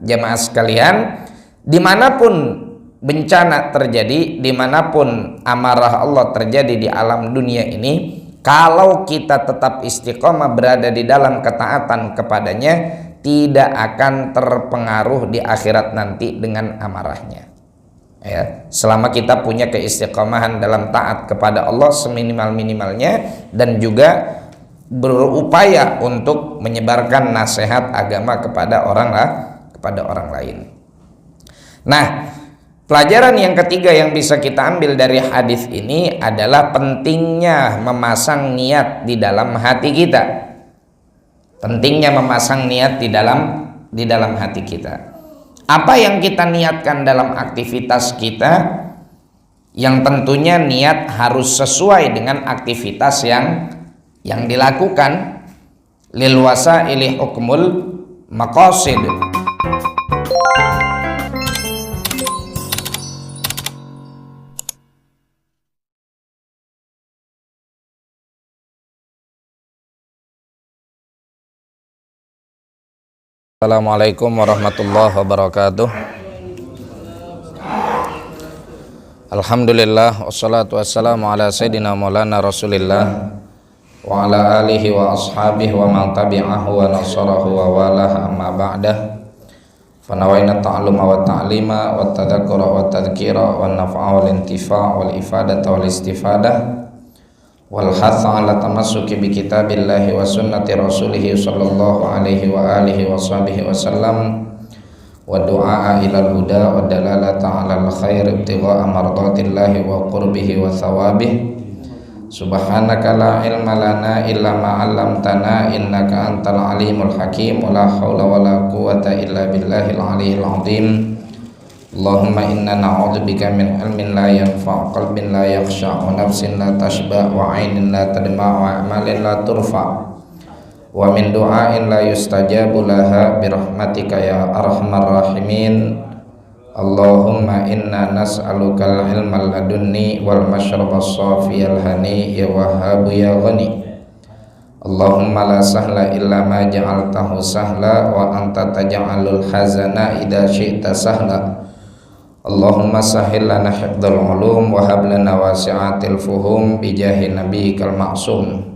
jamaah sekalian, dimanapun bencana terjadi, dimanapun amarah Allah terjadi di alam dunia ini, kalau kita tetap istiqomah berada di dalam ketaatan kepadanya, tidak akan terpengaruh di akhirat nanti dengan amarahnya. Ya, selama kita punya keistiqomahan dalam taat kepada Allah seminimal-minimalnya, dan juga berupaya untuk menyebarkan nasihat agama kepada orang lain. Nah, pelajaran yang ketiga yang bisa kita ambil dari hadis ini adalah pentingnya memasang niat di dalam hati kita. Pentingnya memasang niat di dalam hati kita. Apa yang kita niatkan dalam aktivitas kita, yang tentunya niat harus sesuai dengan aktivitas yang dilakukan. Lil wasaili hukmul maqasid. Assalamualaikum warahmatullahi wabarakatuh. Alhamdulillah, wassalatu wassalamu ala sayyidina maulana rasulillah wa ala alihi wa ashabihi wa man tabi'ahu wa nasarahu wa walah, amma ba'dah. Fanawaina ta'alluma wa ta'lima wa tadhakkura wa tadhkira wa naf'a wal intifa' wal ifadata wal istifadah wal hatha ala tamassuki bi kitabillahi wa sunnati rasulihi sallallahu alaihi wa alihi wa sahbihi wasallam wa du'a ilal huda wa dalalata ala al khair ibtigha'a mardatillahi wa qurbihi wa thawabihi. Subhanaka la ilma lana illa ma 'allamtana innaka antal alimul hakim wa la haula wa la quwwata illa billahil aliyyil azim. Allahumma inna na'udzubika min ilmin la yanfa', qalbin la yakhsha', wa nafsin la tashba', wa 'ainin la tadma', wa amalin la turfa', wa min du'ain la yustajabu laha birahmatika ya arhamar rahimin. Allahumma inna nas'aluka al-ilma ladunni wal mashraba as-safiyal hani ya wahhabu ya ghani. Allahumma la sahla illa ma ja'altahu sahla wa anta taj'alul hazana idza syi'ta sahla. Allahumma sahhil lana hifdzal ulum wa hab lana wasi'atil fuhum bi jahi nabiyyikal ma'sum.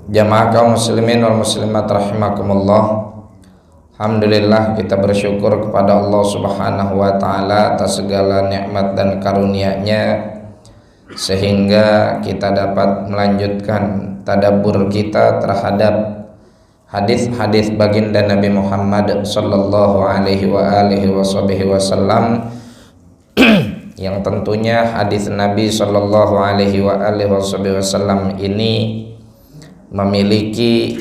Jamaah kaum muslimin wal muslimat rahimakumullah. Alhamdulillah, kita bersyukur kepada Allah Subhanahu wa taala atas segala nikmat dan karunia-Nya, sehingga kita dapat melanjutkan tadabbur kita terhadap hadis-hadis baginda Nabi Muhammad sallallahu alaihi wa alihi wasallam, yang tentunya hadis Nabi sallallahu alaihi wa alihi wasallam ini memiliki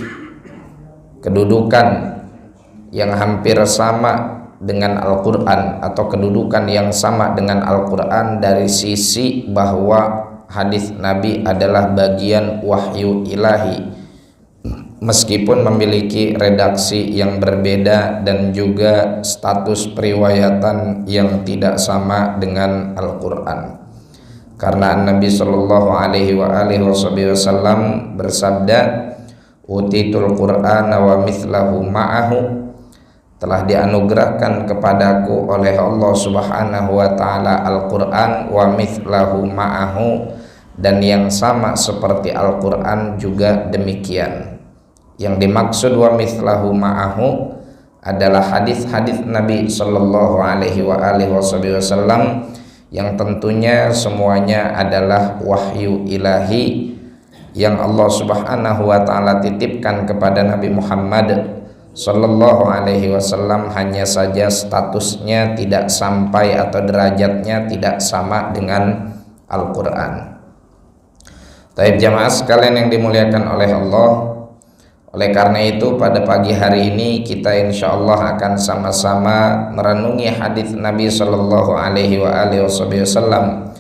kedudukan yang hampir sama dengan Al-Quran, atau kedudukan yang sama dengan Al-Quran dari sisi bahwa hadis Nabi adalah bagian wahyu ilahi, meskipun memiliki redaksi yang berbeda dan juga status periwayatan yang tidak sama dengan Al-Quran. Karena Nabi sallallahu alaihi wasallam bersabda, utitul Qur'ana wa mithlahu ma'ahu, telah dianugerahkan kepadaku oleh Allah Subhanahu wa taala Al-Qur'an wa mithlahu ma'ahu, dan yang sama seperti Al-Qur'an juga demikian. Yang dimaksud wa mithlahu ma'ahu adalah hadis-hadis Nabi sallallahu alaihi wasallam yang tentunya semuanya adalah wahyu ilahi yang Allah Subhanahu wa taala titipkan kepada Nabi Muhammad sallallahu alaihi wasallam, hanya saja statusnya tidak sampai atau derajatnya tidak sama dengan Al-Qur'an. Taib jamaah sekalian yang dimuliakan oleh Allah, oleh karena itu pada pagi hari ini kita insyaallah akan sama-sama merenungi hadis Nabi sallallahu alaihi wasallam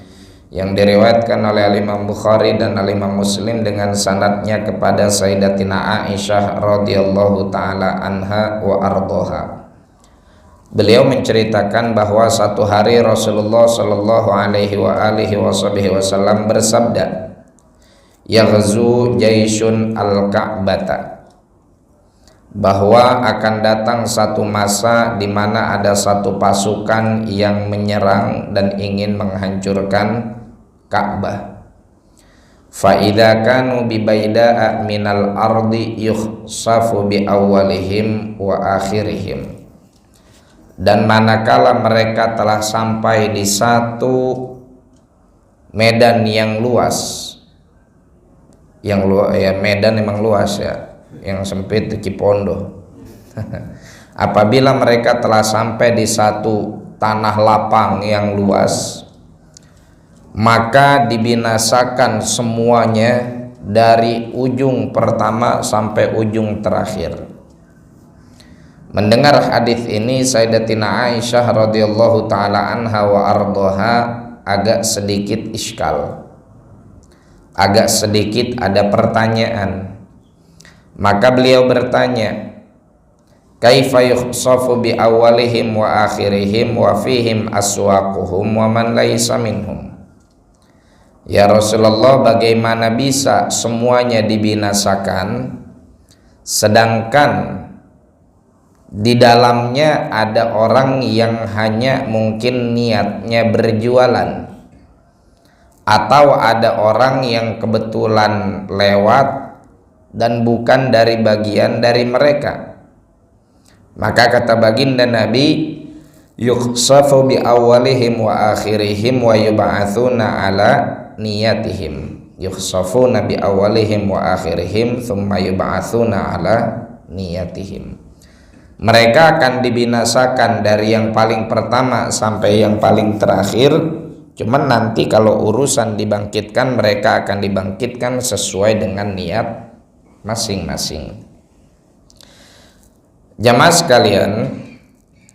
yang diriwayatkan oleh Imam Bukhari dan Imam Muslim dengan sanadnya kepada Sayyidatina Aisyah radhiyallahu taala anha wa ardhaha. Beliau menceritakan bahwa satu hari Rasulullah sallallahu alaihi wasallam bersabda, "Yaghzu jaisyun al-Ka'bata." bahwa akan datang satu masa di mana ada satu pasukan yang menyerang dan ingin menghancurkan Ka'bah. Fa idza kanu bi baida'a minal ardi yukhsafu bi awwalihim wa akhirihim. Dan manakala mereka telah sampai di satu medan yang luas, medan memang luas ya, yang sempit Cipondo. Apabila mereka telah sampai di satu tanah lapang yang luas, maka dibinasakan semuanya dari ujung pertama sampai ujung terakhir. Mendengar hadis ini, Sayyidatina Aisyah radhiyallahu taala anha wa ardhaha agak sedikit iskal, agak sedikit ada pertanyaan. Maka beliau bertanya, kaifa yukhsafu bi awwalihim wa akhirihim wa fihim aswaquhum wa man laysa minhum. Ya Rasulullah, bagaimana bisa semuanya dibinasakan sedangkan di dalamnya ada orang yang hanya mungkin niatnya berjualan, atau ada orang yang kebetulan lewat dan bukan dari bagian dari mereka. Maka kata baginda Nabi, yukhsafu bi awwalihim wa akhirihim wa yub'atsuna ala niyatihim. Yukhsafuna bi awwalihim wa akhirihim thumma yub'atsuna ala niyatihim. Mereka akan dibinasakan dari yang paling pertama sampai yang paling terakhir. Cuman nanti kalau urusan dibangkitkan, mereka akan dibangkitkan sesuai dengan niat masing-masing. Jamaah sekalian,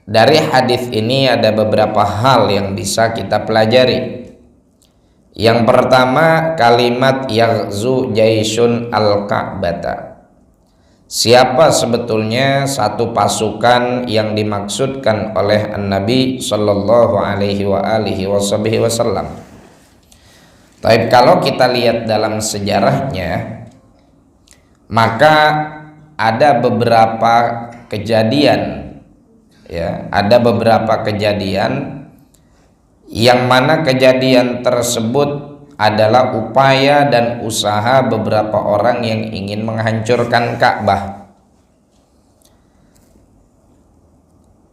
dari hadis ini ada beberapa hal yang bisa kita pelajari. Yang pertama, kalimat yaghzu jaisyun al-Ka'bata. Siapa sebetulnya satu pasukan yang dimaksudkan oleh An-Nabi sallallahu alaihi wa alihi wasallam? Tapi kalau kita lihat dalam sejarahnya, maka ada beberapa kejadian, ya, ada beberapa kejadian yang mana kejadian tersebut adalah upaya dan usaha beberapa orang yang ingin menghancurkan Ka'bah.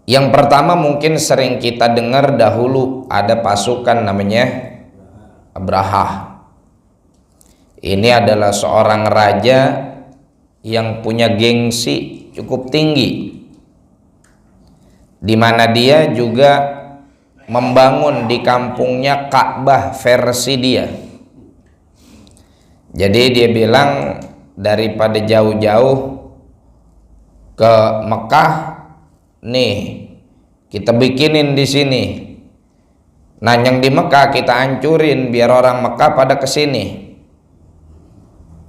Yang pertama mungkin sering kita dengar dahulu, ada pasukan namanya Abraha. Ini adalah seorang raja yang punya gengsi cukup tinggi, di mana dia juga membangun di kampungnya Ka'bah versi dia. Jadi dia bilang, daripada jauh-jauh ke Mekah, nih kita bikinin di sini. Nah, yang di Mekah kita hancurin biar orang Mekah pada kesini,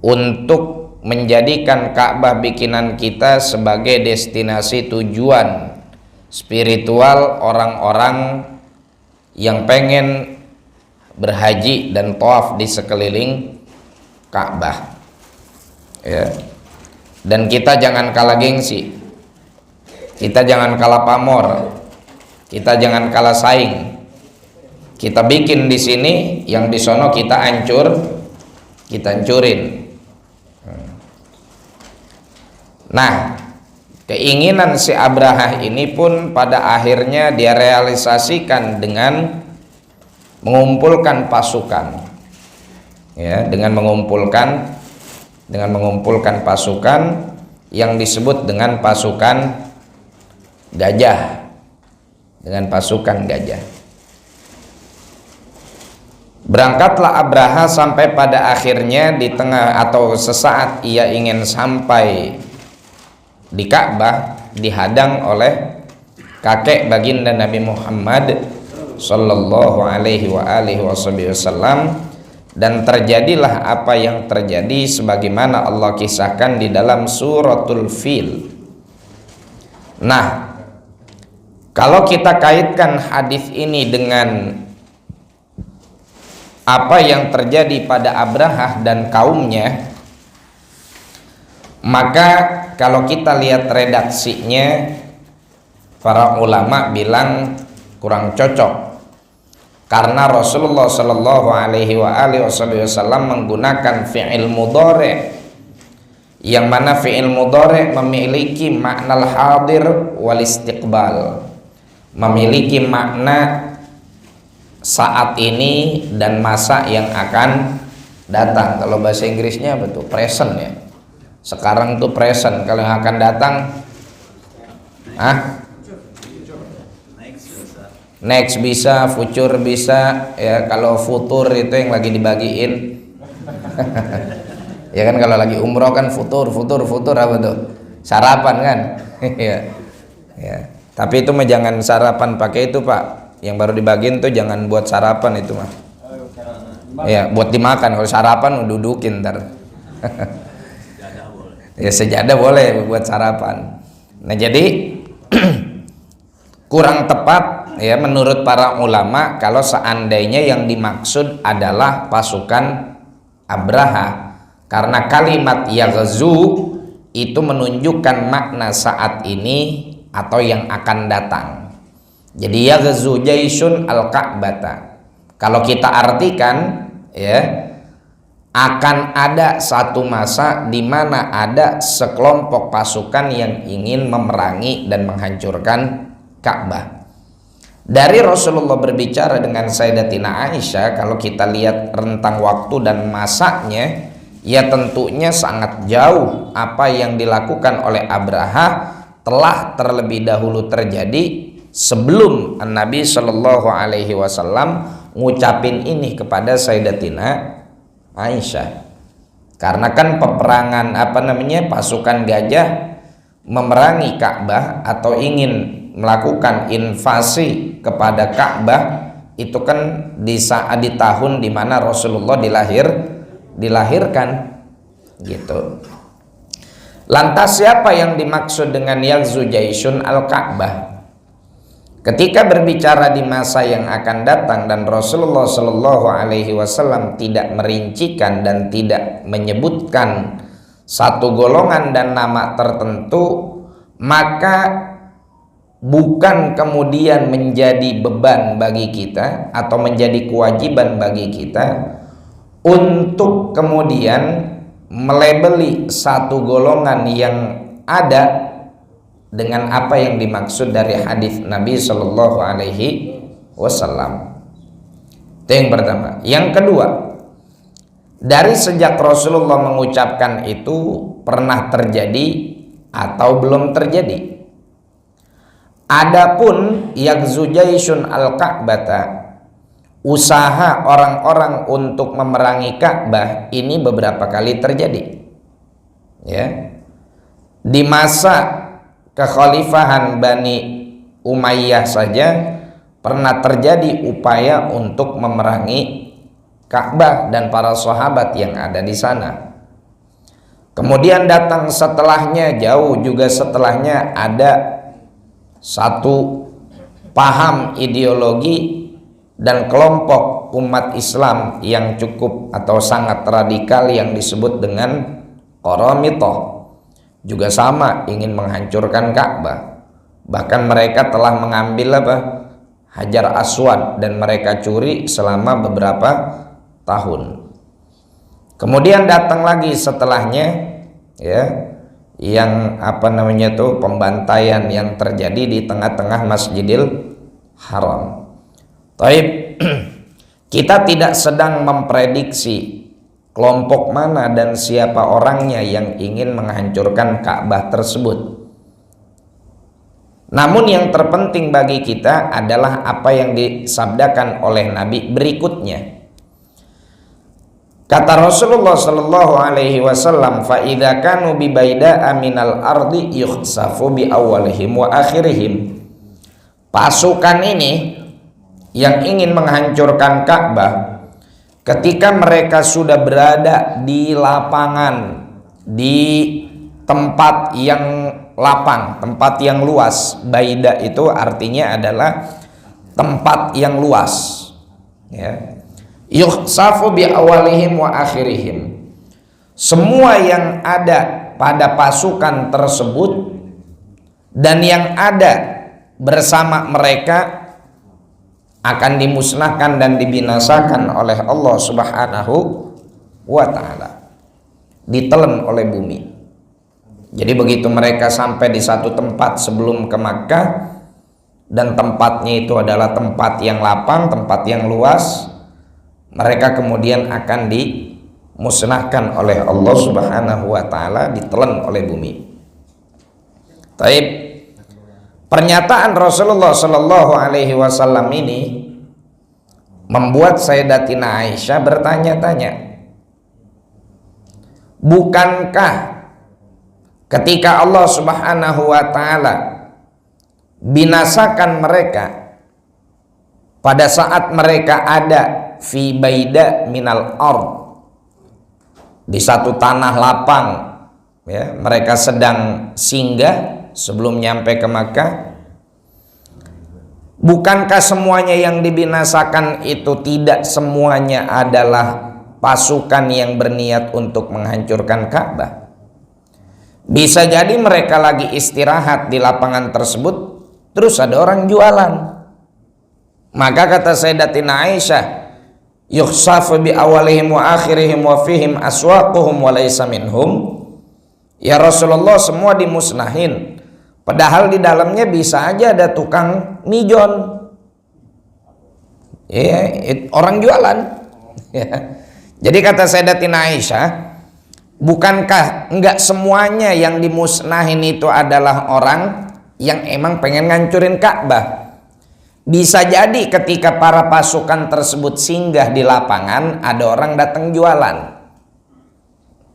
untuk menjadikan Ka'bah bikinan kita sebagai destinasi tujuan spiritual orang-orang yang pengen berhaji dan tawaf di sekeliling Ka'bah, ya. Dan kita jangan kalah gengsi, kita jangan kalah pamor, kita jangan kalah saing. Kita bikin di sini, yang di sono kita kita hancurin. Nah, keinginan si Abraha ini pun pada akhirnya dia realisasikan dengan mengumpulkan pasukan, ya, dengan mengumpulkan pasukan yang disebut dengan pasukan gajah, dengan pasukan gajah. Berangkatlah Abraha sampai pada akhirnya di tengah atau sesaat ia ingin sampai di Ka'bah, dihadang oleh kakek baginda Nabi Muhammad sallallahu alaihi wa alihi wasallam, dan terjadilah apa yang terjadi sebagaimana Allah kisahkan di dalam suratul Fil. Nah, kalau kita kaitkan hadis ini dengan apa yang terjadi pada Abraha dan kaumnya, maka kalau kita lihat redaksinya, para ulama bilang kurang cocok karena Rasulullah Shallallahu Alaihi Wasallam menggunakan fi'il mudhari, yang mana fi'il mudhari memiliki makna al-hadir wal istiqbal, memiliki makna saat ini dan masa yang akan datang. Kalau bahasa Inggrisnya apa tuh? Present ya. Sekarang tuh present. Kalau yang akan datang, next bisa, future bisa. Ya kalau futur itu yang lagi dibagiin. Ya kan kalau lagi umroh kan futur apa tuh? Sarapan kan? Ya. Ya. Tapi itu mah jangan sarapan pakai itu Pak. Yang baru dibagiin tuh jangan buat sarapan itu mah. Ya buat dimakan. Kalau sarapan dudukin ntar. Ya sejadah boleh buat sarapan. Nah jadi kurang tepat ya menurut para ulama kalau seandainya yang dimaksud adalah pasukan Abraha, karena kalimat yaghzu itu menunjukkan makna saat ini atau yang akan datang. Jadi yaghzu jaisyun al-Ka'bata. Kalau kita artikan ya, akan ada satu masa di mana ada sekelompok pasukan yang ingin memerangi dan menghancurkan Ka'bah. Dari Rasulullah berbicara dengan Sayyidatina Aisyah, kalau kita lihat rentang waktu dan masanya, ya tentunya sangat jauh apa yang dilakukan oleh Abraha telah terlebih dahulu terjadi sebelum Nabi Shallallahu Alaihi Wasallam ngucapin ini kepada Sayyidatina Aisyah. Karena kan peperangan pasukan gajah memerangi Ka'bah atau ingin melakukan invasi kepada Ka'bah itu kan di saat di tahun di mana Rasulullah dilahirkan gitu. Lantas siapa yang dimaksud dengan yaghzu jaisyun al-Ka'bah? Ketika berbicara di masa yang akan datang dan Rasulullah Shallallahu Alaihi Wasallam tidak merincikan dan tidak menyebutkan satu golongan dan nama tertentu, maka bukan kemudian menjadi beban bagi kita atau menjadi kewajiban bagi kita untuk kemudian melabeli satu golongan yang ada dengan apa yang dimaksud dari hadis Nabi Shallallahu Alaihi Wasallam. Itu yang pertama. Yang kedua, dari sejak Rasulullah mengucapkan itu pernah terjadi atau belum terjadi. Adapun yaghzu jaisyun al-Ka'bata, usaha orang-orang untuk memerangi Ka'bah ini beberapa kali terjadi. Ya. Di masa kekhalifahan Bani Umayyah saja pernah terjadi upaya untuk memerangi Ka'bah dan para sahabat yang ada di sana. Kemudian datang setelahnya, jauh juga setelahnya, ada satu paham ideologi dan kelompok umat Islam yang cukup atau sangat radikal yang disebut dengan Qaramithah. Juga sama ingin menghancurkan Ka'bah. Bahkan mereka telah mengambil Hajar Aswad dan mereka curi selama beberapa tahun. Kemudian datang lagi setelahnya ya, yang pembantaian yang terjadi di tengah-tengah Masjidil Haram. Taib, kita tidak sedang memprediksi kelompok mana dan siapa orangnya yang ingin menghancurkan Ka'bah tersebut. Namun yang terpenting bagi kita adalah apa yang disabdakan oleh Nabi berikutnya. Kata Rasulullah Sallallahu Alaihi Wasallam, fa idza kanu bi baida'a minal ardi yukhsafu bi awalihim wa akhirihim. Pasukan ini yang ingin menghancurkan Ka'bah, ketika mereka sudah berada di lapangan, di tempat yang lapang, tempat yang luas. Baida itu artinya adalah tempat yang luas. Ya. Yukhsafu bi awalihim wa akhirihim. Semua yang ada pada pasukan tersebut dan yang ada bersama mereka akan dimusnahkan dan dibinasakan oleh Allah Subhanahu wa ta'ala, ditelan oleh bumi. Jadi begitu mereka sampai di satu tempat sebelum ke Makkah, dan tempatnya itu adalah tempat yang lapang, tempat yang luas, mereka kemudian akan dimusnahkan oleh Allah Subhanahu wa ta'ala, ditelan oleh bumi. Taib. Pernyataan Rasulullah Shallallahu Alaihi Wasallam ini membuat Sayyidatina Aisyah bertanya-tanya, bukankah ketika Allah Subhanahu wa ta'ala binasakan mereka pada saat mereka ada fi baida minal ard, di satu tanah lapang, ya, mereka sedang singgah sebelum nyampe ke Makkah, bukankah semuanya yang dibinasakan itu tidak semuanya adalah pasukan yang berniat untuk menghancurkan Ka'bah? Bisa jadi mereka lagi istirahat di lapangan tersebut, terus ada orang jualan. Maka kata Sayyidatina Aisyah, yukhsafu bi awalihim wa akhirihim wa fihim aswaquhum wa laysa minhum. Ya Rasulullah, semua dimusnahin, padahal di dalamnya bisa aja ada tukang mijon, ya, orang jualan, ya. Jadi kata Sayyidatina Aisyah, bukankah enggak semuanya yang dimusnahin itu adalah orang yang emang pengen ngancurin Ka'bah? Bisa jadi ketika para pasukan tersebut singgah di lapangan, ada orang datang jualan,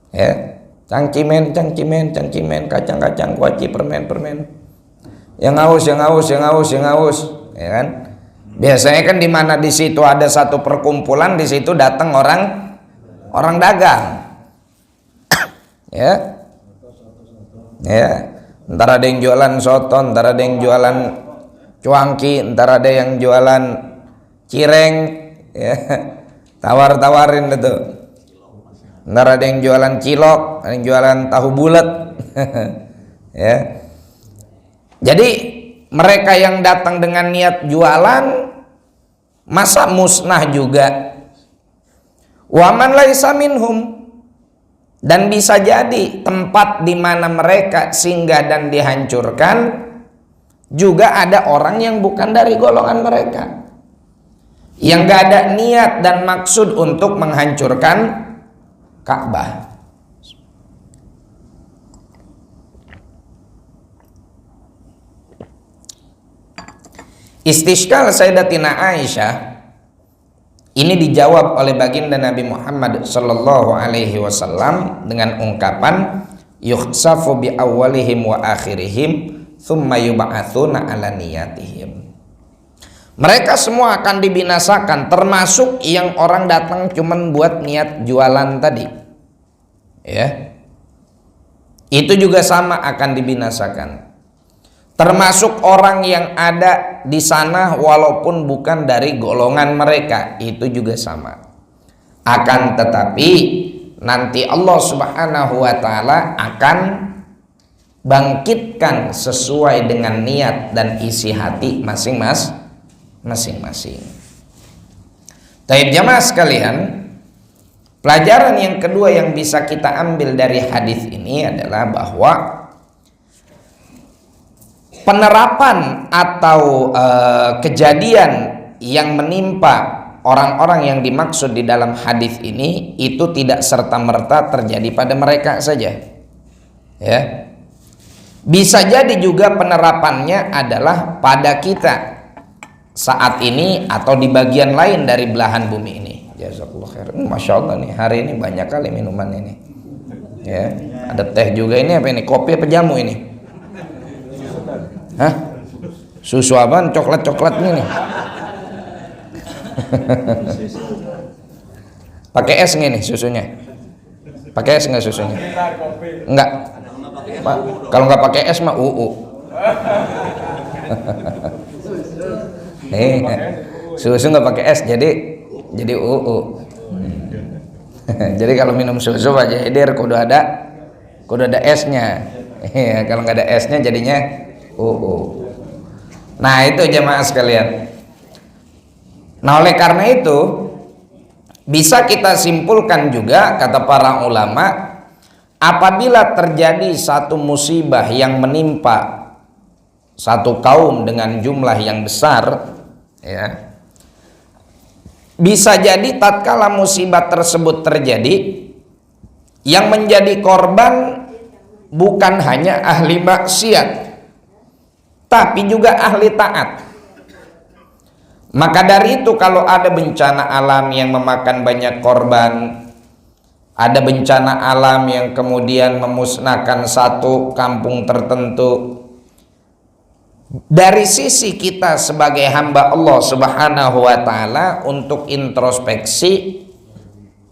ya, cangcimen, kacang-kacang, kuaci, permen, yang haus, ya kan? Biasanya kan di mana di situ ada satu perkumpulan, di situ datang orang dagang, ya, ntar ada yang jualan soto, ntar ada yang jualan cuangki, ntar ada yang jualan cireng, ya, tawar-tawarin itu. Ntar ada yang jualan cilok, ada yang jualan tahu bulat, ya. Jadi mereka yang datang dengan niat jualan, masa musnah juga? Waman laisa minhum. Dan bisa jadi tempat di mana mereka singgah dan dihancurkan juga ada orang yang bukan dari golongan mereka, yang gak ada niat dan maksud untuk menghancurkan Ka'bah. Istishkal Sayyidatina Aisyah ini dijawab oleh baginda Nabi Muhammad sallallahu alaihi wasallam dengan ungkapan yukhsafu bi awwalihim wa akhirihim thumma yub'atsuna ala niyatihim. Mereka semua akan dibinasakan, termasuk yang orang datang cuman buat niat jualan tadi, ya, itu juga sama akan dibinasakan. Termasuk orang yang ada di sana walaupun bukan dari golongan mereka, itu juga sama. Akan tetapi nanti Allah Subhanahu wa ta'ala akan bangkitkan sesuai dengan niat dan isi hati masing-masing. Taib jamaah sekalian, pelajaran yang kedua yang bisa kita ambil dari hadis ini adalah bahwa penerapan atau kejadian yang menimpa orang-orang yang dimaksud di dalam hadis ini itu tidak serta-merta terjadi pada mereka saja, ya. Bisa jadi juga penerapannya adalah pada kita saat ini atau di bagian lain dari belahan bumi ini. Jazakallah khair. Masya Allah nih, hari ini banyak kali minuman ini, ya. Ada teh juga. Ini apa ini? Kopi apa jamu ini? Hah? Susu apaan? Coklat-coklatnya nih. Pakai es nggak nih susunya? Pakai es nggak susunya? Enggak. Kalau nggak pakai es mah nih, susu nggak pakai es jadi Jadi kalau minum susu aja edir kudu ada kudu ada S-nya. Ya, kalau nggak ada S-nya jadinya UU. Nah itu jemaah sekalian. Nah oleh karena itu bisa kita simpulkan juga kata para ulama, apabila terjadi satu musibah yang menimpa satu kaum dengan jumlah yang besar, ya, bisa jadi tatkala musibah tersebut terjadi, yang menjadi korban bukan hanya ahli maksiat, tapi juga ahli taat. Maka dari itu kalau ada bencana alam yang memakan banyak korban, ada bencana alam yang kemudian memusnahkan satu kampung tertentu, dari sisi kita sebagai hamba Allah Subhanahu wa ta'ala untuk introspeksi,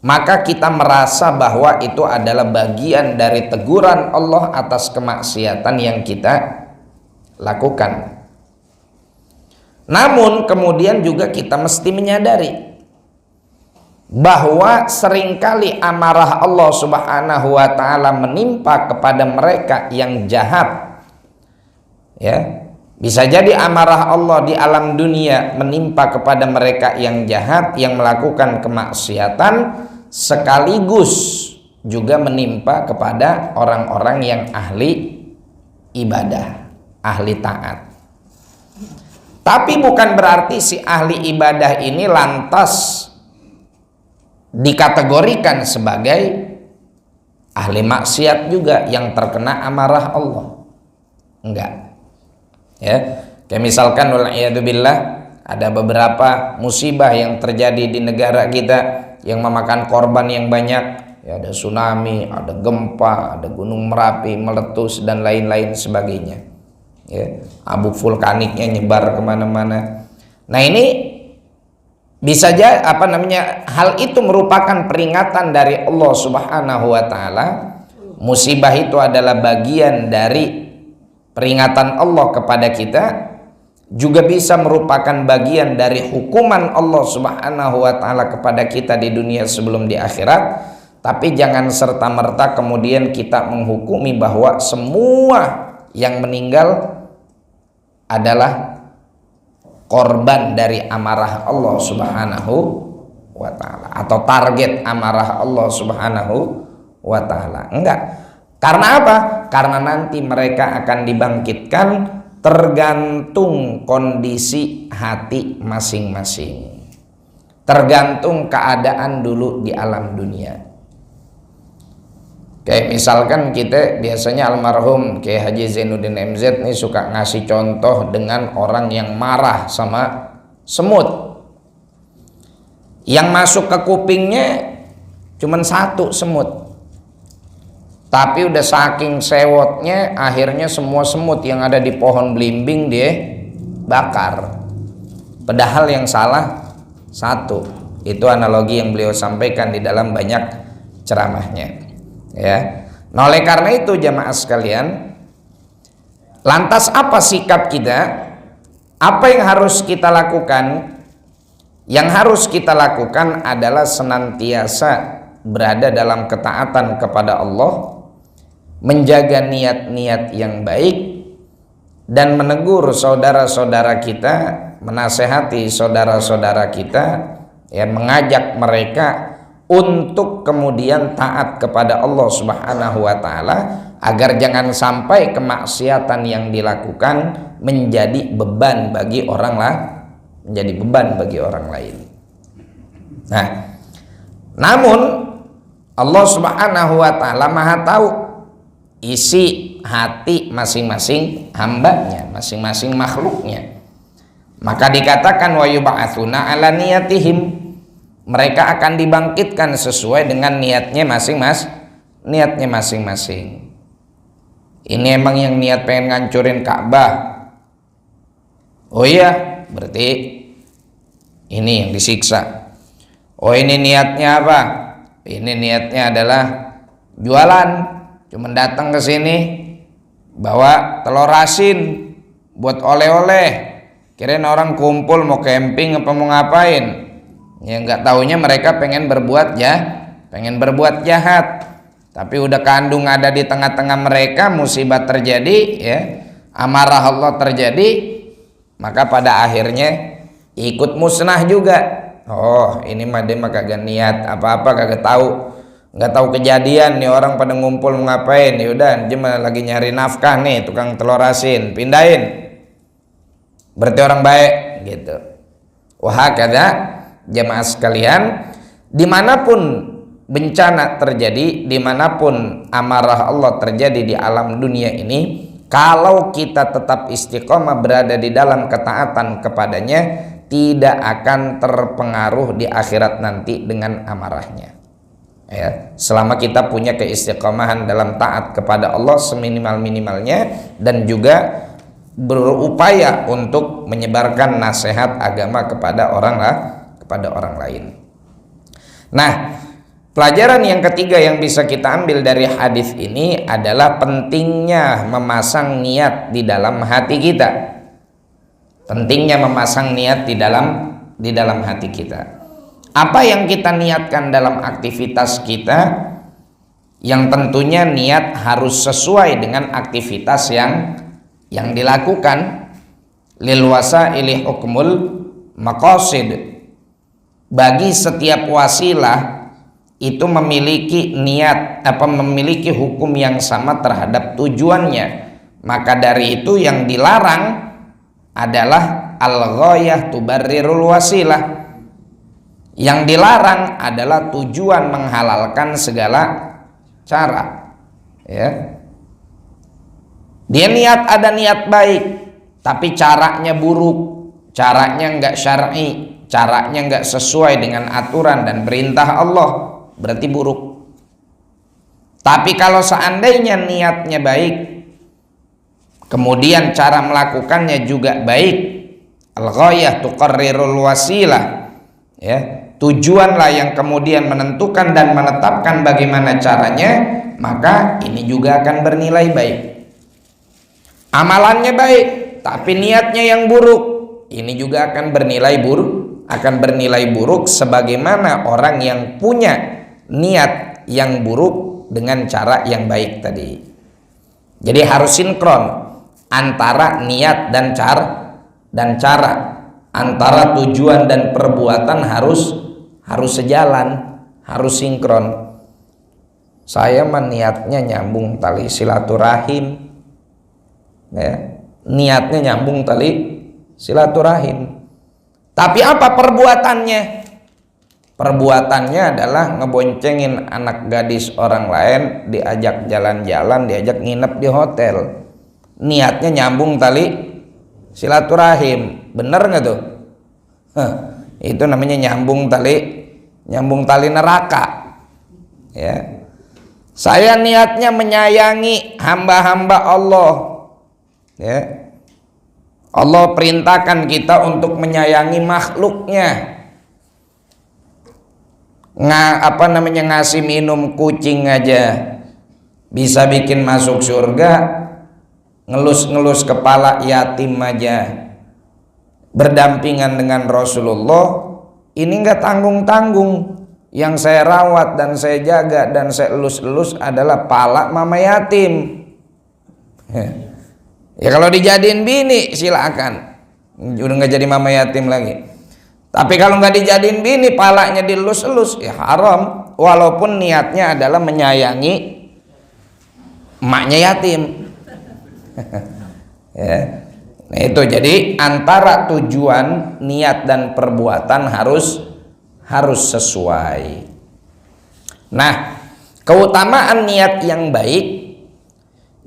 maka kita merasa bahwa itu adalah bagian dari teguran Allah atas kemaksiatan yang kita lakukan. Namun kemudian juga kita mesti menyadari bahwa seringkali amarah Allah Subhanahu wa ta'ala menimpa kepada mereka yang jahat, ya. Bisa jadi amarah Allah di alam dunia menimpa kepada mereka yang jahat, yang melakukan kemaksiatan, sekaligus juga menimpa kepada orang-orang yang ahli ibadah, ahli taat. Tapi bukan berarti si ahli ibadah ini lantas dikategorikan sebagai ahli maksiat juga yang terkena amarah Allah. Enggak. Ya, kayak misalkan wal'iyadzubillah ada beberapa musibah yang terjadi di negara kita yang memakan korban yang banyak, ya, ada tsunami, ada gempa, ada gunung Merapi meletus dan lain-lain sebagainya, ya, abu vulkaniknya nyebar kemana-mana. Nah ini bisa aja hal itu merupakan peringatan dari Allah Subhanahu wa ta'ala. Musibah itu adalah bagian dari peringatan Allah kepada kita, juga bisa merupakan bagian dari hukuman Allah Subhanahu wa ta'ala kepada kita di dunia sebelum di akhirat. Tapi jangan serta-merta kemudian kita menghukumi bahwa semua yang meninggal adalah korban dari amarah Allah Subhanahu wa ta'ala atau target amarah Allah Subhanahu wa ta'ala. Enggak. Karena apa? Karena nanti mereka akan dibangkitkan tergantung kondisi hati masing-masing, tergantung keadaan dulu di alam dunia. Kayak misalkan kita biasanya almarhum Kiai Haji Zainuddin MZ nih suka ngasih contoh dengan orang yang marah sama semut. Yang masuk ke kupingnya cuman satu semut, tapi udah saking sewotnya akhirnya semua semut yang ada di pohon belimbing dia bakar. Padahal yang salah satu. Itu analogi yang beliau sampaikan di dalam banyak ceramahnya, ya. Nah oleh karena itu jamaah sekalian, lantas apa sikap kita? Apa yang harus kita lakukan? Yang harus kita lakukan adalah senantiasa berada dalam ketaatan kepada Allah, menjaga niat-niat yang baik, dan menegur saudara-saudara kita, menasehati saudara-saudara kita, ya, mengajak mereka untuk kemudian taat kepada Allah Subhanahu wa ta'ala, agar jangan sampai kemaksiatan yang dilakukan menjadi beban bagi orang lain. Nah, namun Allah Subhanahu wa ta'ala Maha tahu isi hati masing-masing hambanya, masing-masing makhluknya. Maka dikatakan wa yub'atsuna ala niyatihim, mereka akan dibangkitkan sesuai dengan niatnya masing-masing. Ini emang yang niat pengen ngancurin Ka'bah, oh iya, berarti ini yang disiksa. Oh ini niatnya apa? Ini niatnya adalah jualan, cuman datang ke sini bawa telur asin buat oleh-oleh, kirain orang kumpul mau camping apa mau ngapain. Ya nggak taunya mereka pengen berbuat jahat. Tapi udah kandung ada di tengah-tengah mereka, musibah terjadi, ya, amarah Allah terjadi, maka pada akhirnya ikut musnah juga. Oh, ini mah dia mah kagak niat apa-apa, kagak tahu, nggak tahu kejadian nih orang pada ngumpul ngapain. Ya udah, dia mah lagi nyari nafkah nih, tukang telur asin, pindahin. Berarti orang baik gitu. Wah, kata jemaah sekalian, dimanapun bencana terjadi, dimanapun amarah Allah terjadi di alam dunia ini, kalau kita tetap istiqomah berada di dalam ketaatan kepadanya, tidak akan terpengaruh di akhirat nanti dengan amarahnya. Ya, selama kita punya keistiqomahan dalam taat kepada Allah seminimal-minimalnya, dan juga berupaya untuk menyebarkan nasihat agama kepada orang lain. Nah, pelajaran yang ketiga yang bisa kita ambil dari hadis ini adalah pentingnya memasang niat di dalam hati kita. Pentingnya memasang niat di dalam hati kita. Apa yang kita niatkan dalam aktivitas kita, yang tentunya niat harus sesuai dengan aktivitas yang dilakukan. Lil wasaili hukmul maqasid. Bagi setiap wasilah itu memiliki memiliki hukum yang sama terhadap tujuannya. Maka dari itu yang dilarang adalah al-ghayah tubarrirul wasilah. Yang dilarang adalah tujuan menghalalkan segala cara. Ya. Dia ada niat baik, tapi caranya buruk, caranya nggak syar'i, caranya nggak sesuai dengan aturan dan perintah Allah, berarti buruk. Tapi kalau seandainya niatnya baik, kemudian cara melakukannya juga baik, al-ghayah tuqarrirul wasilah, ya, tujuanlah yang kemudian menentukan dan menetapkan bagaimana caranya, maka ini juga akan bernilai baik. Amalannya baik, tapi niatnya yang buruk, ini juga akan bernilai buruk sebagaimana orang yang punya niat yang buruk dengan cara yang baik tadi. Jadi harus sinkron antara niat dan cara, antara tujuan dan perbuatan harus sejalan, harus sinkron. Saya niatnya nyambung tali silaturahim, ya, niatnya nyambung tali silaturahim. Tapi apa perbuatannya? Perbuatannya adalah ngeboncengin anak gadis orang lain, diajak jalan-jalan, diajak nginep di hotel. Niatnya nyambung tali silaturahim, bener nggak tuh? Itu namanya nyambung tali neraka. Ya. Saya niatnya menyayangi hamba-hamba Allah. Ya. Allah perintahkan kita untuk menyayangi makhluknya. Ngasih minum kucing aja bisa bikin masuk surga, ngelus-ngelus kepala yatim aja berdampingan dengan Rasulullah, ini nggak tanggung-tanggung. Yang saya rawat dan saya jaga dan saya elus-elus adalah pala mama yatim. Ya kalau dijadiin bini silakan, udah nggak jadi mama yatim lagi. Tapi kalau nggak dijadiin bini, palanya dilus-elus, ya haram. Walaupun niatnya adalah menyayangi emaknya yatim. Ya. Nah itu, jadi antara tujuan, niat dan perbuatan harus sesuai. Nah, keutamaan niat yang baik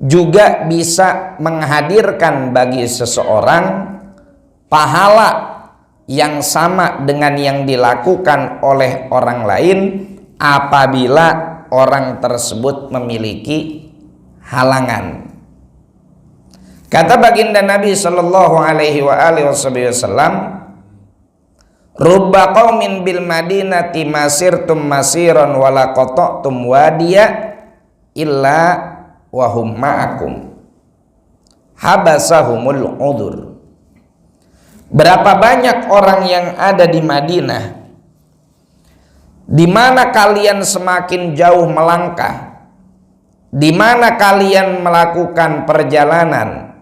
juga bisa menghadirkan bagi seseorang pahala yang sama dengan yang dilakukan oleh orang lain apabila orang tersebut memiliki halangan. Kata baginda Nabi sallallahu alaihi wasallam, rubba qaumin bil madinati masirtum masiran wala qata'tum wadiya illa wa hum ma'akum habasahumul udzur. Berapa banyak orang yang ada di Madinah, di mana kalian semakin jauh melangkah, di mana kalian melakukan perjalanan,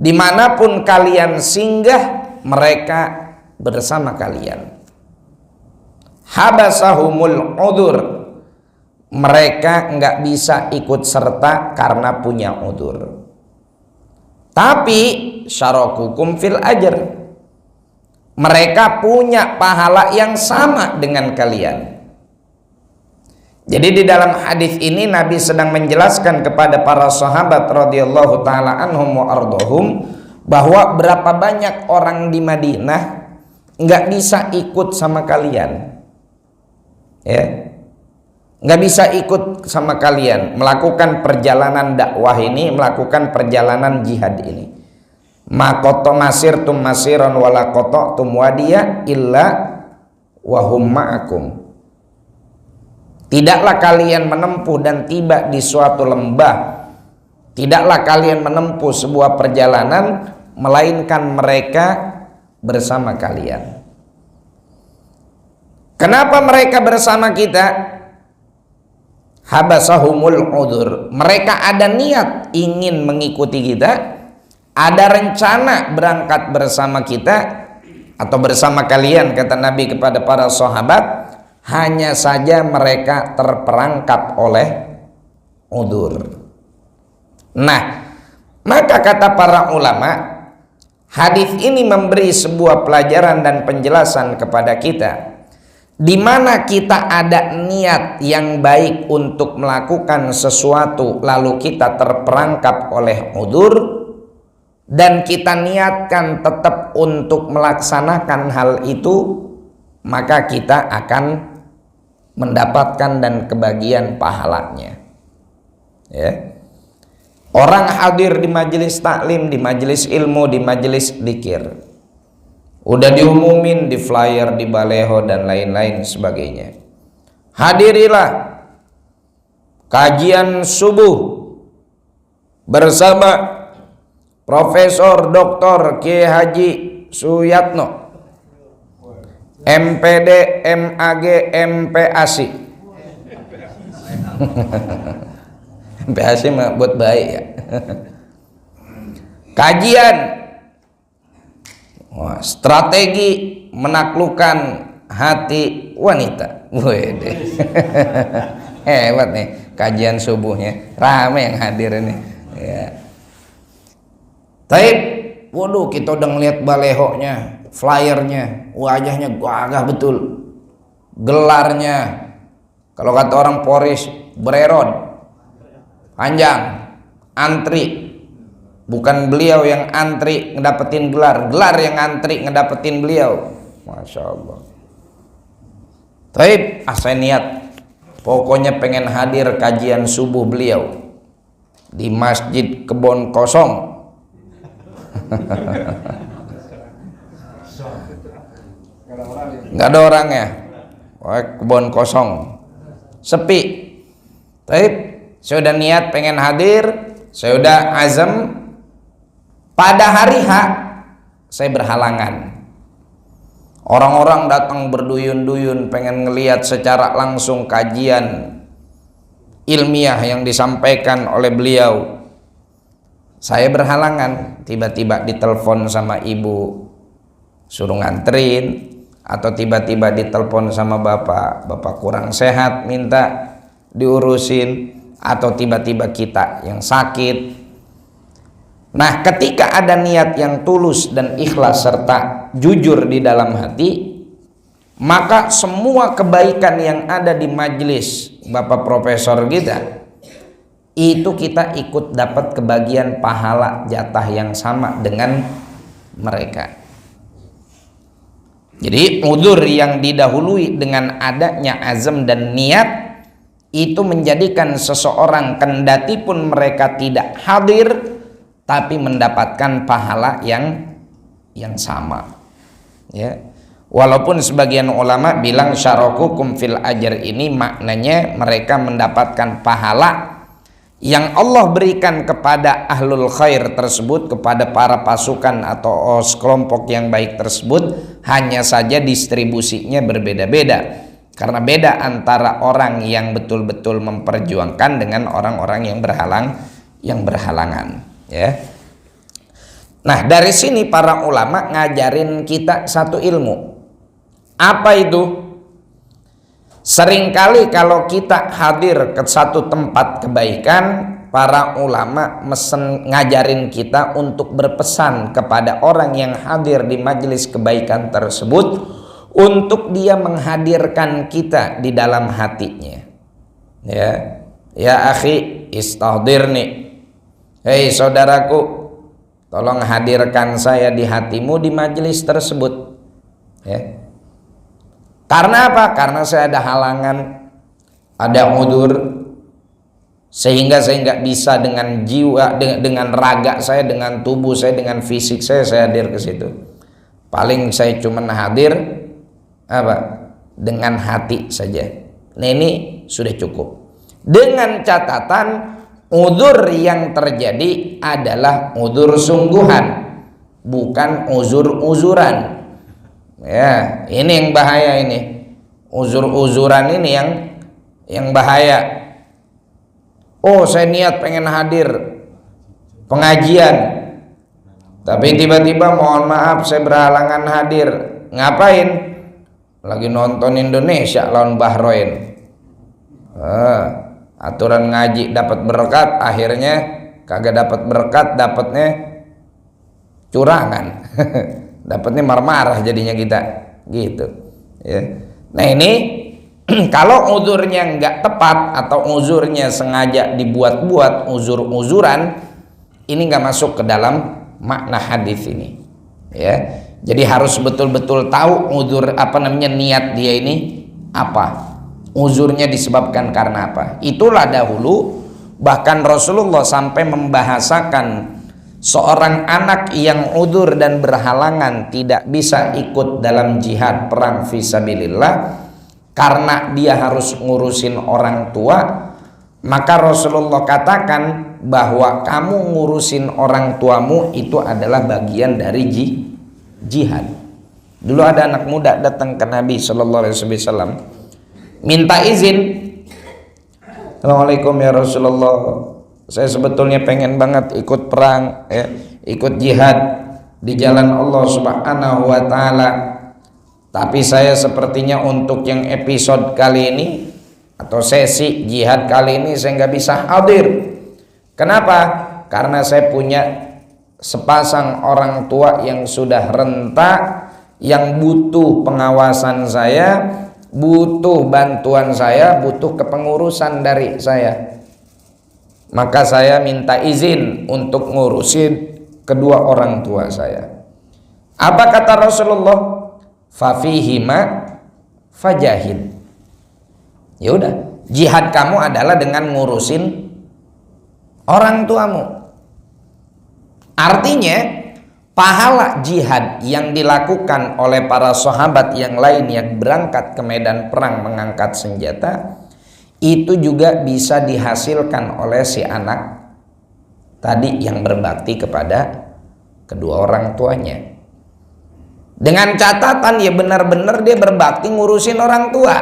dimanapun kalian singgah, mereka bersama kalian. Habasahumul udur, mereka nggak bisa ikut serta karena punya udur. Tapi syarakukum fil ajr, mereka punya pahala yang sama dengan kalian. Jadi di dalam hadis ini Nabi sedang menjelaskan kepada para sahabat radhiyallahu taala anhum wa ardhahum bahwa berapa banyak orang di Madinah nggak bisa ikut sama kalian, ya, nggak bisa ikut sama kalian melakukan perjalanan dakwah ini, melakukan perjalanan jihad ini. Makoto masir tum masiran wala koto tum wadiya illa wahum ma'akum. Tidaklah kalian menempuh dan tiba di suatu lembah, tidaklah kalian menempuh sebuah perjalanan melainkan mereka bersama kalian. Kenapa mereka bersama kita? Habasahumul udur, mereka ada niat ingin mengikuti kita, ada rencana berangkat bersama kita atau bersama kalian, kata Nabi kepada para sahabat. Hanya saja mereka terperangkap oleh udur. Nah, maka kata para ulama, hadis ini memberi sebuah pelajaran dan penjelasan kepada kita, di mana kita ada niat yang baik untuk melakukan sesuatu lalu kita terperangkap oleh udur, dan kita niatkan tetap untuk melaksanakan hal itu, maka kita akan mendapatkan dan kebagian pahalanya, ya. Orang hadir di majelis taklim, di majelis ilmu, di majelis dzikir, udah diumumin di flyer, di baleho dan lain-lain sebagainya. Hadirilah kajian subuh bersama Profesor Dr. Kiai Haji Suyatno, MPD, MAG, MPASI. MPASI mah buat baik ya. Kajian strategi menaklukkan hati wanita. Wede. Hebat nih kajian subuhnya, rame yang hadir ini. Ya. Taib, waduh, kita udah ngeliat balehonya, flyernya, wajahnya gagah betul, gelarnya kalau kata orang Poris bererod, panjang, antri. Bukan beliau yang antri ngedapetin gelar, gelar yang antri ngedapetin beliau. Masya Allah. Taib, saya niat pokoknya pengen hadir kajian subuh beliau di Masjid Kebon Kosong. Nggak ada orangnya, kebun kosong, sepi. Tapi saya udah niat pengen hadir, saya udah azam. Pada hari H saya berhalangan. Orang-orang datang berduyun-duyun pengen ngelihat secara langsung kajian ilmiah yang disampaikan oleh beliau. Saya berhalangan, tiba-tiba ditelepon sama ibu suruh nganterin, atau tiba-tiba ditelepon sama bapak kurang sehat minta diurusin, atau tiba-tiba kita yang sakit. Nah, ketika ada niat yang tulus dan ikhlas serta jujur di dalam hati, maka semua kebaikan yang ada di majelis Bapak Profesor kita, itu kita ikut dapat kebagian pahala jatah yang sama dengan mereka. Jadi udzur yang didahului dengan adanya azam dan niat itu menjadikan seseorang kendati pun mereka tidak hadir tapi mendapatkan pahala yang sama, ya. Walaupun sebagian ulama bilang syarakukum fil ajr ini maknanya mereka mendapatkan pahala yang Allah berikan kepada ahlul khair tersebut, kepada para pasukan atau sekelompok yang baik tersebut, hanya saja distribusinya berbeda-beda. Karena beda antara orang yang betul-betul memperjuangkan dengan orang-orang yang berhalangan, ya. Nah, dari sini para ulama ngajarin kita satu ilmu. Apa itu? Seringkali kalau kita hadir ke satu tempat kebaikan, para ulama ngajarin kita untuk berpesan kepada orang yang hadir di majelis kebaikan tersebut untuk dia menghadirkan kita di dalam hatinya. Ya akhi, istahdirni. Hei saudaraku, tolong hadirkan saya di hatimu di majelis tersebut. Ya. Karena apa? Karena saya ada halangan, ada udzur, sehingga saya nggak bisa dengan jiwa, dengan raga saya, dengan tubuh saya, dengan fisik saya hadir ke situ. Paling saya cuma hadir dengan hati saja. Nah, ini sudah cukup. Dengan catatan udzur yang terjadi adalah udzur sungguhan, bukan uzur-uzuran. Ya, ini yang bahaya ini. Uzur-uzuran ini yang bahaya. Oh, saya niat pengen hadir pengajian, tapi tiba-tiba mohon maaf saya berhalangan hadir. Ngapain? Lagi nonton Indonesia lawan Bahrain. Aturan ngaji dapat berkat, akhirnya kagak dapat berkat, dapatnya curangan. Dapatnya marah-marah jadinya kita, gitu. Ya. Nah ini kalau uzurnya nggak tepat atau uzurnya sengaja dibuat-buat, uzur-uzuran, ini nggak masuk ke dalam makna hadis ini. Ya. Jadi harus betul-betul tahu uzur niat dia ini apa. Uzurnya disebabkan karena apa. Itulah dahulu bahkan Rasulullah sampai membahasakan seorang anak yang uzur dan berhalangan tidak bisa ikut dalam jihad perang fisabilillah karena dia harus ngurusin orang tua, maka Rasulullah katakan bahwa kamu ngurusin orang tuamu itu adalah bagian dari jihad. Dulu ada anak muda datang ke Nabi Shallallahu Alaihi Wasallam, minta izin. Assalamualaikum ya Rasulullah, saya sebetulnya pengen banget ikut perang, ikut jihad di jalan Allah Subhanahu Wa Taala. Tapi saya sepertinya untuk yang episode kali ini atau sesi jihad kali ini saya nggak bisa hadir. Kenapa? Karena saya punya sepasang orang tua yang sudah renta, yang butuh pengawasan saya, butuh bantuan saya, butuh kepengurusan dari saya. Maka saya minta izin untuk ngurusin kedua orang tua saya. Apa kata Rasulullah? Fafihima fajahid. Ya udah, jihad kamu adalah dengan ngurusin orang tuamu. Artinya pahala jihad yang dilakukan oleh para sahabat yang lain yang berangkat ke medan perang mengangkat senjata itu juga bisa dihasilkan oleh si anak tadi yang berbakti kepada kedua orang tuanya. Dengan catatan ya benar-benar dia berbakti ngurusin orang tua.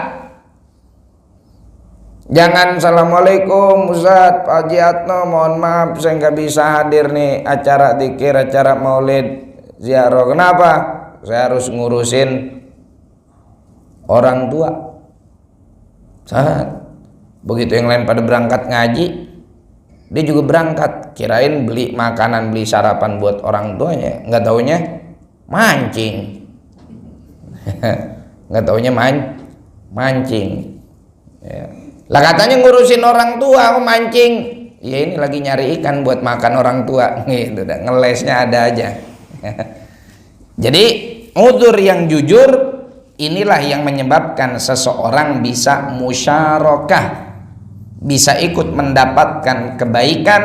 Jangan assalamualaikum Ustaz Pak Haji Atno, mohon maaf saya nggak bisa hadir nih acara dzikir, acara maulid ziarah. Kenapa? Saya harus ngurusin orang tua. Saat begitu yang lain pada berangkat ngaji, dia juga berangkat, kirain beli makanan, beli sarapan buat orang tuanya, nggak taunya mancing. Nggak taunya mancing. Ya. Lah katanya ngurusin orang tua, aku mancing. Ya ini lagi nyari ikan buat makan orang tua, gitu dah, ngelesnya ada aja. Jadi udzur yang jujur inilah yang menyebabkan seseorang bisa musyarakah, bisa ikut mendapatkan kebaikan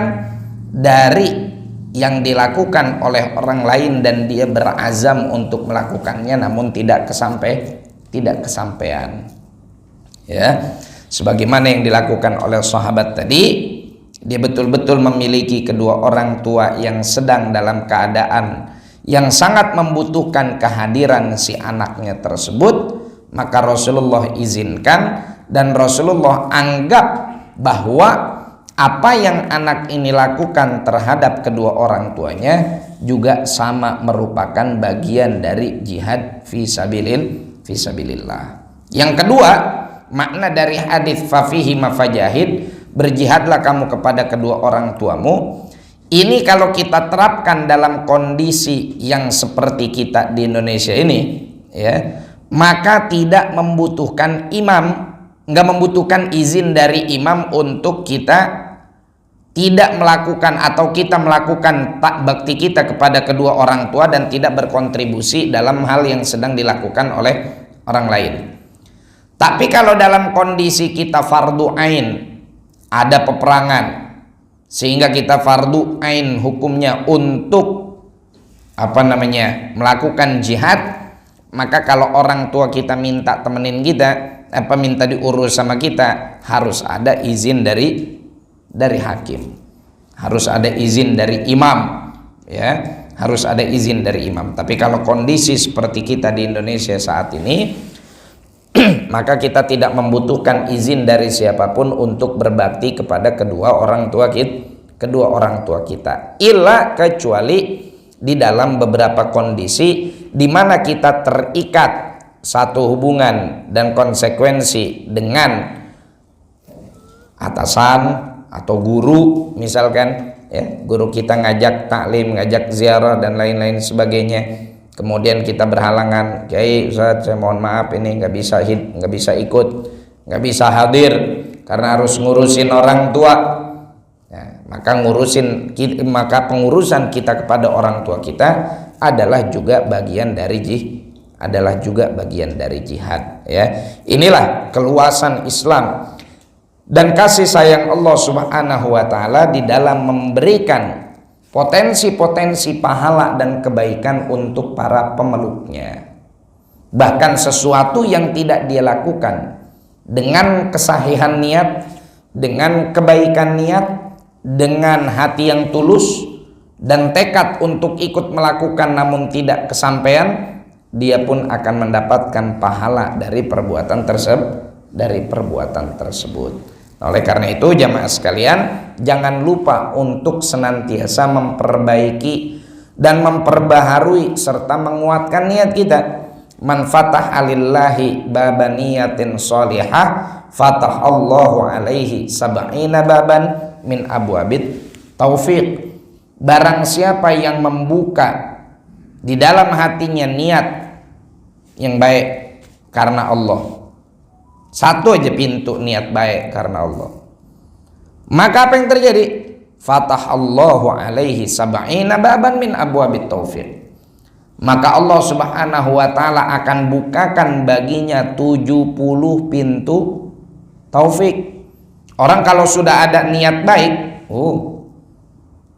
dari yang dilakukan oleh orang lain dan dia berazam untuk melakukannya namun tidak kesampaian. Ya. Sebagaimana yang dilakukan oleh sahabat tadi, dia betul-betul memiliki kedua orang tua yang sedang dalam keadaan yang sangat membutuhkan kehadiran si anaknya tersebut, maka Rasulullah izinkan, dan Rasulullah anggap bahwa apa yang anak ini lakukan terhadap kedua orang tuanya juga sama merupakan bagian dari jihad fisabilillah. Yang kedua, makna dari hadis fafihi mafajahid, berjihadlah kamu kepada kedua orang tuamu. Ini kalau kita terapkan dalam kondisi yang seperti kita di Indonesia ini, ya, maka tidak membutuhkan imam, nggak membutuhkan izin dari imam untuk kita tidak melakukan atau kita melakukan bakti kita kepada kedua orang tua dan tidak berkontribusi dalam hal yang sedang dilakukan oleh orang lain. Tapi kalau dalam kondisi kita fardu ain, ada peperangan, sehingga kita fardu ain hukumnya untuk melakukan jihad, maka kalau orang tua kita minta temenin kita, minta diurus sama kita, harus ada izin dari hakim, harus ada izin dari imam, ya, harus ada izin dari imam. Tapi kalau kondisi seperti kita di Indonesia saat ini, maka kita tidak membutuhkan izin dari siapapun untuk berbakti kepada kedua orang tua kita, illa kecuali di dalam beberapa kondisi di mana kita terikat satu hubungan dan konsekuensi dengan atasan atau guru, misalkan, ya, guru kita ngajak taklim, ngajak ziarah dan lain-lain sebagainya, kemudian kita berhalangan, Kiai, Ustaz, saya mohon maaf ini nggak bisa ikut, nggak bisa hadir karena harus ngurusin orang tua. Ya, maka pengurusan kita kepada orang tua kita adalah juga bagian dari jihad, ya. Inilah keluasan Islam dan kasih sayang Allah Subhanahu wa taala di dalam memberikan potensi-potensi pahala dan kebaikan untuk para pemeluknya. Bahkan sesuatu yang tidak dia lakukan dengan kesahihan niat, dengan kebaikan niat, dengan hati yang tulus dan tekad untuk ikut melakukan namun tidak kesampaian, dia pun akan mendapatkan pahala dari perbuatan tersebut. Oleh karena itu, jamaah sekalian, jangan lupa untuk senantiasa memperbaiki dan memperbaharui serta menguatkan niat kita. Man fatah alillahi baban niyatin sholihah fatah Allahu alaihi sab'ina baban min abwabit taufiq. Barang siapa yang membuka di dalam hatinya niat yang baik karena Allah, satu aja pintu niat baik karena Allah, maka apa yang terjadi? Fatah Allahu alaihi sab'ina baban min abwabit taufiq. Maka Allah Subhanahu wa taala akan bukakan baginya 70 pintu taufik. Orang kalau sudah ada niat baik,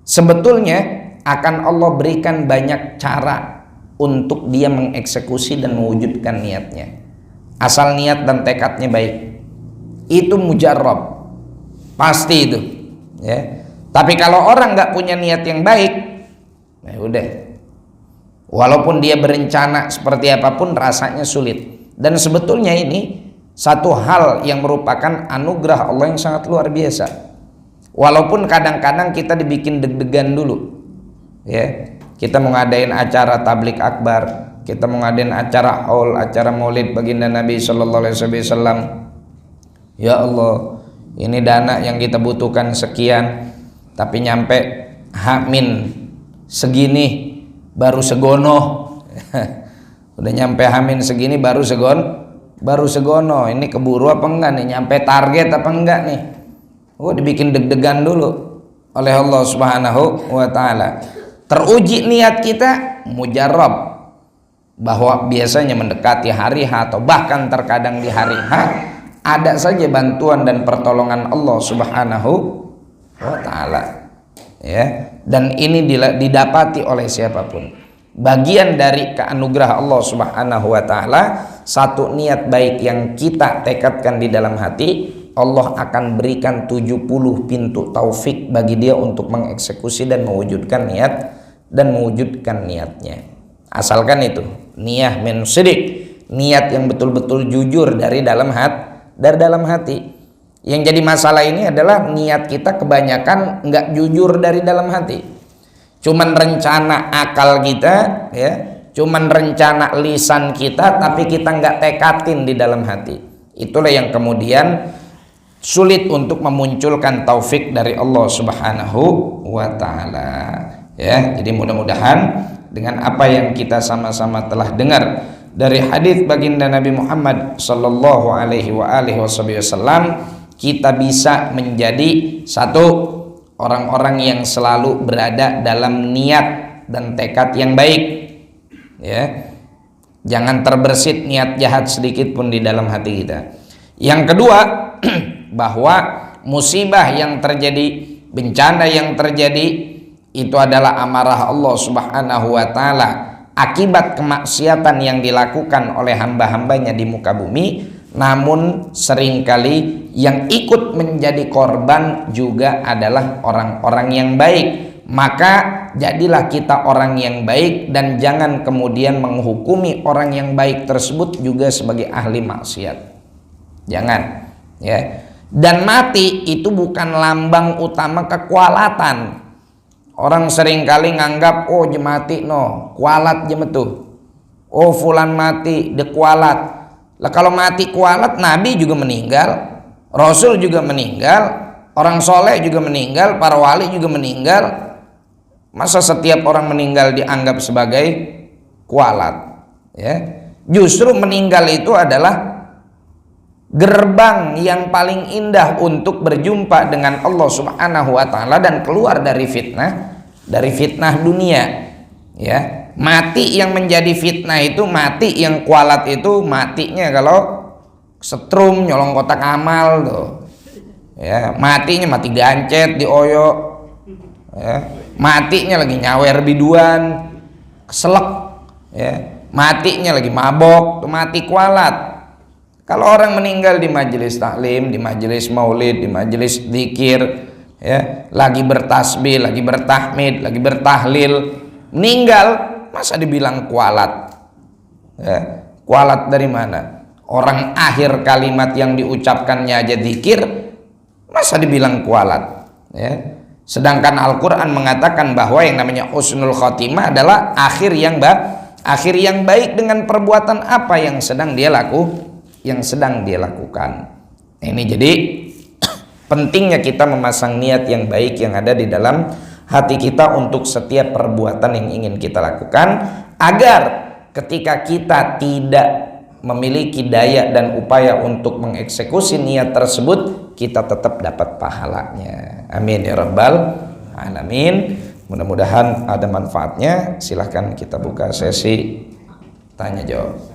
sebetulnya akan Allah berikan banyak cara untuk dia mengeksekusi dan mewujudkan niatnya. Asal niat dan tekadnya baik, itu mujarrab, pasti itu, ya. Tapi kalau orang nggak punya niat yang baik, ya udah, walaupun dia berencana seperti apapun rasanya sulit. Dan sebetulnya ini satu hal yang merupakan anugerah Allah yang sangat luar biasa. Walaupun kadang-kadang kita dibikin deg-degan dulu, ya, kita mau ngadain acara tablik akbar, kita mau ngadain acara haul, acara maulid baginda Nabi Sallallahu Alaihi Wasallam. Ya Allah, ini dana yang kita butuhkan sekian, tapi nyampe hamin segini baru segono. Udah nyampe hamin segini baru segono. Ini keburu apa enggak nih? Nyampe target apa enggak nih? Dibikin deg-degan dulu oleh Allah Subhanahu wa taala. Teruji niat kita mujarrab, bahwa biasanya mendekati hari H atau bahkan terkadang di hari H ada saja bantuan dan pertolongan Allah Subhanahu wa taala, ya. Dan ini didapati oleh siapapun. Bagian dari keanugerah Allah Subhanahu wa taala, satu niat baik yang kita tekadkan di dalam hati, Allah akan berikan 70 pintu taufik bagi dia untuk mengeksekusi dan mewujudkan niatnya. Asalkan itu niyah min sidik, niat yang betul-betul jujur dari dalam hati. Yang jadi masalah ini adalah niat kita kebanyakan nggak jujur dari dalam hati. Cuman rencana akal kita, ya, cuman rencana lisan kita, tapi kita nggak tekatin di dalam hati. Itulah yang kemudian sulit untuk memunculkan taufik dari Allah Subhanahu wa Ta'ala. Ya, jadi mudah-mudahan dengan apa yang kita sama-sama telah dengar dari hadis baginda Nabi Muhammad sallallahu alaihi wasallam, kita bisa menjadi satu orang-orang yang selalu berada dalam niat dan tekad yang baik. Ya, jangan terbersit niat jahat sedikit pun di dalam hati kita. Yang kedua, bahwa musibah yang terjadi, bencana yang terjadi itu adalah amarah Allah Subhanahu wa Ta'ala akibat kemaksiatan yang dilakukan oleh hamba-hambanya di muka bumi. Namun seringkali yang ikut menjadi korban juga adalah orang-orang yang baik. Maka jadilah kita orang yang baik dan jangan kemudian menghukumi orang yang baik tersebut juga sebagai ahli maksiat. Jangan, ya. Dan mati itu bukan lambang utama kekualatan. Orang seringkali nganggap, oh jemati no kualat jemetu, oh fulan mati de kualat. Lah kalau mati kualat, Nabi juga meninggal, Rasul juga meninggal, orang soleh juga meninggal, para wali juga meninggal. Masa setiap orang meninggal dianggap sebagai kualat? Ya, justru meninggal itu adalah gerbang yang paling indah untuk berjumpa dengan Allah Subhanahu wa Ta'ala dan keluar dari fitnah dunia. Ya, mati yang menjadi fitnah itu, mati yang kualat itu matinya kalau setrum nyolong kotak amal tuh. Ya, matinya mati gancet di oyo. Ya, matinya lagi nyawer biduan, keselak. Ya, matinya lagi mabok, tuh mati kualat. Kalau orang meninggal di majelis taklim, di majelis maulid, di majelis zikir, ya, lagi bertasbih, lagi bertahmid, lagi bertahlil, meninggal, masa dibilang kualat? Ya, kualat dari mana? Orang akhir kalimat yang diucapkannya aja zikir, masa dibilang kualat? Ya. Sedangkan Al-Quran mengatakan bahwa yang namanya husnul khotimah adalah akhir yang baik dengan perbuatan apa yang sedang dia lakukan. Ini jadi pentingnya kita memasang niat yang baik yang ada di dalam hati kita untuk setiap perbuatan yang ingin kita lakukan, agar ketika kita tidak memiliki daya dan upaya untuk mengeksekusi niat tersebut, kita tetap dapat pahalanya. Amin ya rabbal alamin. Mudah-mudahan ada manfaatnya. Silahkan kita buka sesi tanya jawab.